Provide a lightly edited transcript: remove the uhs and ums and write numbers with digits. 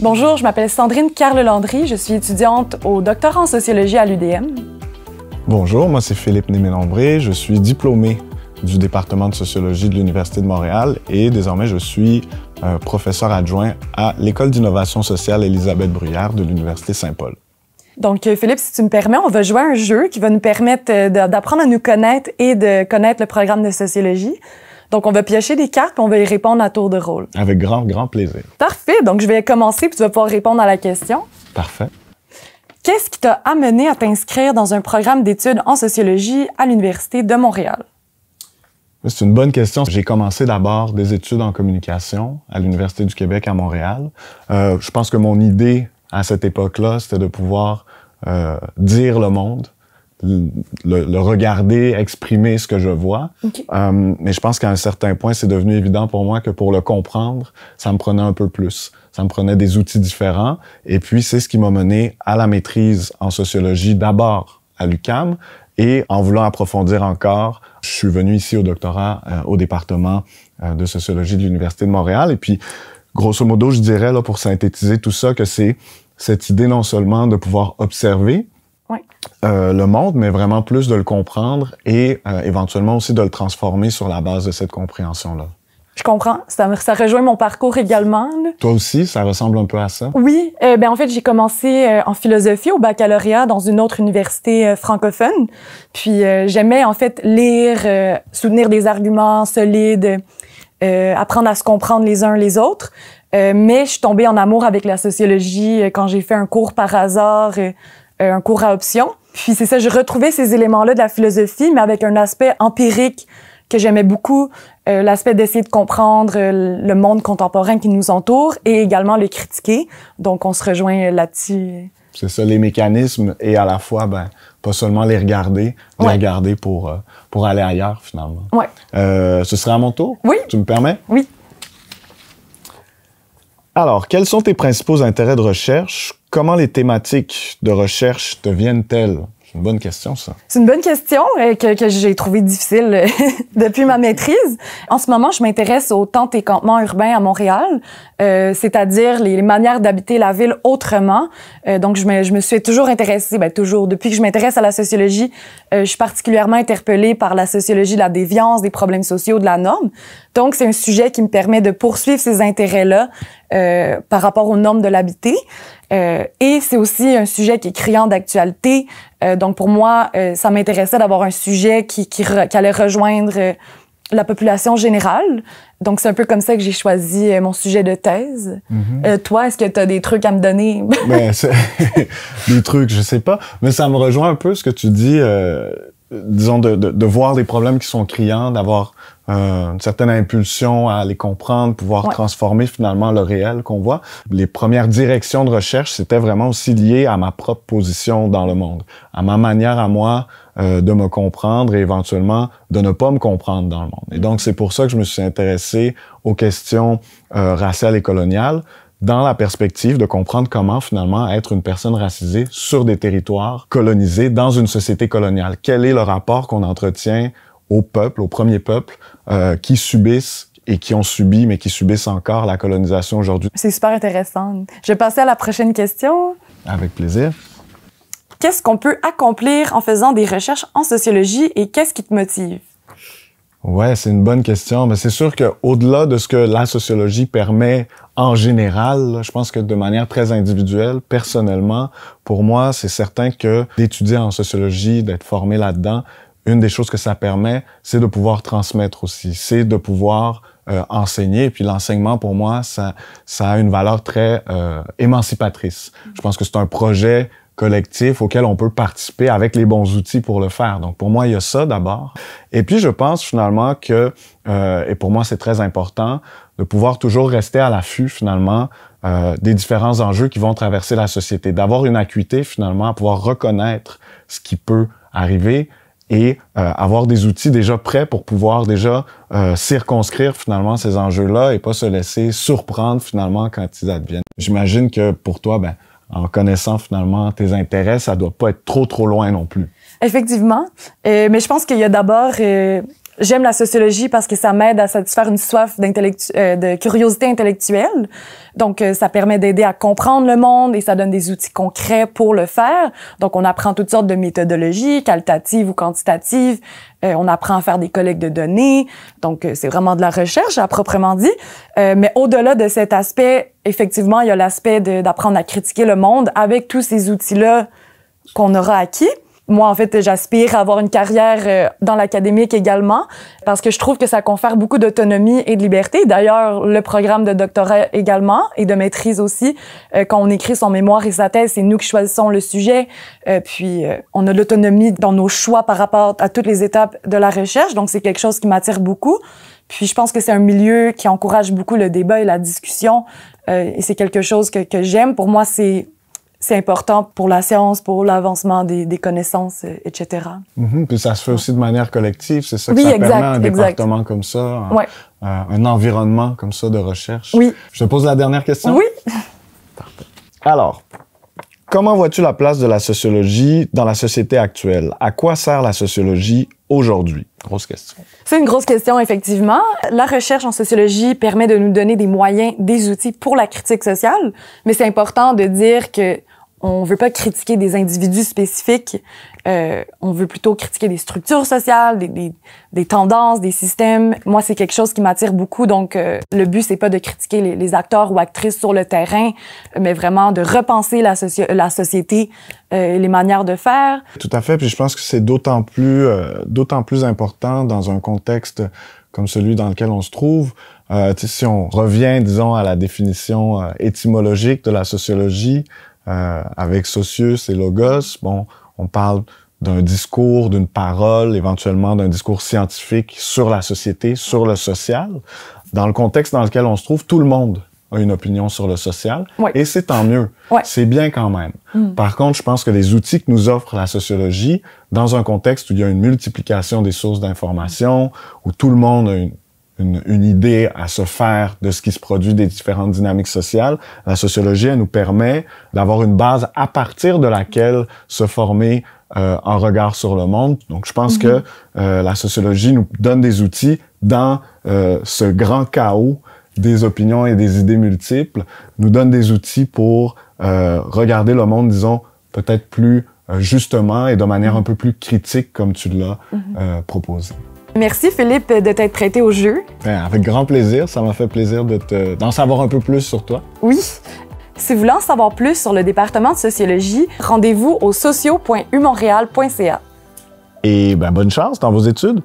Bonjour, je m'appelle Sandrine Carle-Landry, je suis étudiante au doctorat en sociologie à l'UDM. Bonjour, moi c'est Philippe Némé-Lambré, je suis diplômé du département de sociologie de l'Université de Montréal et désormais je suis professeur adjoint à l'École d'innovation sociale Élisabeth Bruyère de l'Université Saint-Paul. Donc Philippe, si tu me permets, on va jouer à un jeu qui va nous permettre d'apprendre à nous connaître et de connaître le programme de sociologie. Donc, on va piocher des cartes et on va y répondre à tour de rôle. Avec grand plaisir. Parfait. Donc, je vais commencer puis tu vas pouvoir répondre à la question. Parfait. Qu'est-ce qui t'a amené à t'inscrire dans un programme d'études en sociologie à l'Université de Montréal? C'est une bonne question. J'ai commencé d'abord des études en communication à l'Université du Québec à Montréal. Je pense que mon idée à cette époque-là, c'était de pouvoir dire le monde, le regarder, exprimer ce que je vois. Okay. Mais je pense qu'à un certain point, c'est devenu évident pour moi que pour le comprendre, ça me prenait un peu plus. Ça me prenait des outils différents. Et puis, c'est ce qui m'a mené à la maîtrise en sociologie, d'abord à l'UQAM. Et en voulant approfondir encore, je suis venu ici au doctorat, au département de sociologie de l'Université de Montréal. Et puis, grosso modo, je dirais, là, pour synthétiser tout ça, que c'est cette idée non seulement de pouvoir observer, oui. Le monde, mais vraiment plus de le comprendre et éventuellement aussi de le transformer sur la base de cette compréhension-là. Je comprends. Ça rejoint mon parcours également. Là. Toi aussi, ça ressemble un peu à ça? Oui. En fait, j'ai commencé en philosophie au baccalauréat dans une autre université francophone. Puis j'aimais en fait lire, soutenir des arguments solides, apprendre à se comprendre les uns les autres. Mais je suis tombée en amour avec la sociologie quand j'ai fait un cours par hasard, un cours à option. Puis c'est ça, je retrouvais ces éléments-là de la philosophie, mais avec un aspect empirique que j'aimais beaucoup, l'aspect d'essayer de comprendre le monde contemporain qui nous entoure et également le critiquer. Donc, on se rejoint là-dessus. C'est ça, les mécanismes et à la fois, pas seulement les regarder, les regarder pour aller ailleurs, finalement. Ouais. Ce serait à mon tour? Oui. Tu me permets? Oui. Alors, quels sont tes principaux intérêts de recherche? Comment les thématiques de recherche te viennent-elles? C'est une bonne question, ça. C'est une bonne question que j'ai trouvée difficile depuis ma maîtrise. En ce moment, je m'intéresse aux tentes et campements urbains à Montréal, c'est-à-dire les manières d'habiter la ville autrement. Donc, je me suis toujours intéressée, toujours, depuis que je m'intéresse à la sociologie, je suis particulièrement interpellée par la sociologie de la déviance, des problèmes sociaux, de la norme. Donc, c'est un sujet qui me permet de poursuivre ces intérêts-là par rapport aux normes de l'habiter. Et c'est aussi un sujet qui est criant d'actualité. Donc, pour moi, ça m'intéressait d'avoir un sujet qui allait rejoindre la population générale. Donc, c'est un peu comme ça que j'ai choisi mon sujet de thèse. Mm-hmm. Toi, est-ce que tu as des trucs à me donner? Des trucs, je sais pas. Mais ça me rejoint un peu ce que tu dis, disons, de voir des problèmes qui sont criants, d'avoir une certaine impulsion à les comprendre, pouvoir transformer finalement le réel qu'on voit. Les premières directions de recherche, c'était vraiment aussi lié à ma propre position dans le monde, à ma manière à moi de me comprendre et éventuellement de ne pas me comprendre dans le monde. Et donc, c'est pour ça que je me suis intéressé aux questions raciales et coloniales, dans la perspective de comprendre comment, finalement, être une personne racisée sur des territoires colonisés dans une société coloniale. Quel est le rapport qu'on entretient au peuple, au premier peuple, qui subissent et qui ont subi, mais qui subissent encore la colonisation aujourd'hui. C'est super intéressant. Je vais passer à la prochaine question. Avec plaisir. Qu'est-ce qu'on peut accomplir en faisant des recherches en sociologie et qu'est-ce qui te motive? Ouais, c'est une bonne question, mais c'est sûr qu'au-delà de ce que la sociologie permet en général, là, je pense que de manière très individuelle, personnellement, pour moi, c'est certain que d'étudier en sociologie, d'être formé là-dedans, une des choses que ça permet, c'est de pouvoir transmettre aussi, c'est de pouvoir enseigner. Et puis l'enseignement, pour moi, ça a une valeur très émancipatrice. Je pense que c'est un projet collectif auquel on peut participer avec les bons outils pour le faire. Donc, pour moi, il y a ça d'abord. Et puis, je pense finalement que, et pour moi, c'est très important, de pouvoir toujours rester à l'affût, finalement, des différents enjeux qui vont traverser la société, d'avoir une acuité, finalement, à pouvoir reconnaître ce qui peut arriver et avoir des outils déjà prêts pour pouvoir déjà circonscrire, finalement, ces enjeux-là et pas se laisser surprendre, finalement, quand ils adviennent. J'imagine que pour toi, en connaissant finalement tes intérêts, ça doit pas être trop loin non plus. Effectivement, mais je pense qu'il y a d'abord J'aime la sociologie parce que ça m'aide à satisfaire une soif de curiosité intellectuelle. Donc, ça permet d'aider à comprendre le monde et ça donne des outils concrets pour le faire. Donc, on apprend toutes sortes de méthodologies, qualitatives ou quantitatives. On apprend à faire des collectes de données. Donc, c'est vraiment de la recherche, à proprement dit. Mais au-delà de cet aspect, effectivement, il y a l'aspect d'apprendre à critiquer le monde avec tous ces outils-là qu'on aura acquis. Moi, en fait, j'aspire à avoir une carrière dans l'académique également parce que je trouve que ça confère beaucoup d'autonomie et de liberté. D'ailleurs, le programme de doctorat également et de maîtrise aussi, quand on écrit son mémoire et sa thèse, c'est nous qui choisissons le sujet. Puis, on a l'autonomie dans nos choix par rapport à toutes les étapes de la recherche. Donc, c'est quelque chose qui m'attire beaucoup. Puis, je pense que c'est un milieu qui encourage beaucoup le débat et la discussion. Et c'est quelque chose que j'aime. Pour moi, c'est important pour la science, pour l'avancement des connaissances, etc. Puis ça se fait aussi de manière collective, c'est ça que oui, ça exact, permet un département exact. comme ça, Ouais. un environnement comme ça de recherche. Oui. Je te pose la dernière question? Oui. Parfait. Alors, comment vois-tu la place de la sociologie dans la société actuelle? À quoi sert la sociologie aujourd'hui? Grosse question. C'est une grosse question, effectivement. La recherche en sociologie permet de nous donner des moyens, des outils pour la critique sociale, mais c'est important de dire que on veut pas critiquer des individus spécifiques, on veut plutôt critiquer des structures sociales, des tendances, des systèmes. Moi, c'est quelque chose qui m'attire beaucoup, donc le but, c'est pas de critiquer les acteurs ou actrices sur le terrain, mais vraiment de repenser la société et les manières de faire. Tout à fait, puis je pense que c'est d'autant plus important dans un contexte comme celui dans lequel on se trouve. Si on revient, disons, à la définition étymologique de la sociologie, avec socius et logos, bon, on parle d'un discours, d'une parole, éventuellement d'un discours scientifique sur la société, sur le social. Dans le contexte dans lequel on se trouve, tout le monde a une opinion sur le social, oui. Et c'est tant mieux. Oui. C'est bien quand même. Par contre, je pense que les outils que nous offre la sociologie, dans un contexte où il y a une multiplication des sources d'information, où tout le monde a une idée à se faire de ce qui se produit des différentes dynamiques sociales, la sociologie, elle nous permet d'avoir une base à partir de laquelle se former un regard sur le monde. Donc, je pense que la sociologie nous donne des outils dans ce grand chaos des opinions et des idées multiples, nous donne des outils pour regarder le monde, disons, peut-être plus justement et de manière un peu plus critique comme tu l'as proposé. Merci Philippe de t'être prêté au jeu. Bien, avec grand plaisir, ça m'a fait plaisir d'en savoir un peu plus sur toi. Oui. Si vous voulez en savoir plus sur le département de sociologie, rendez-vous au socio.umontréal.ca. Et ben, bonne chance dans vos études!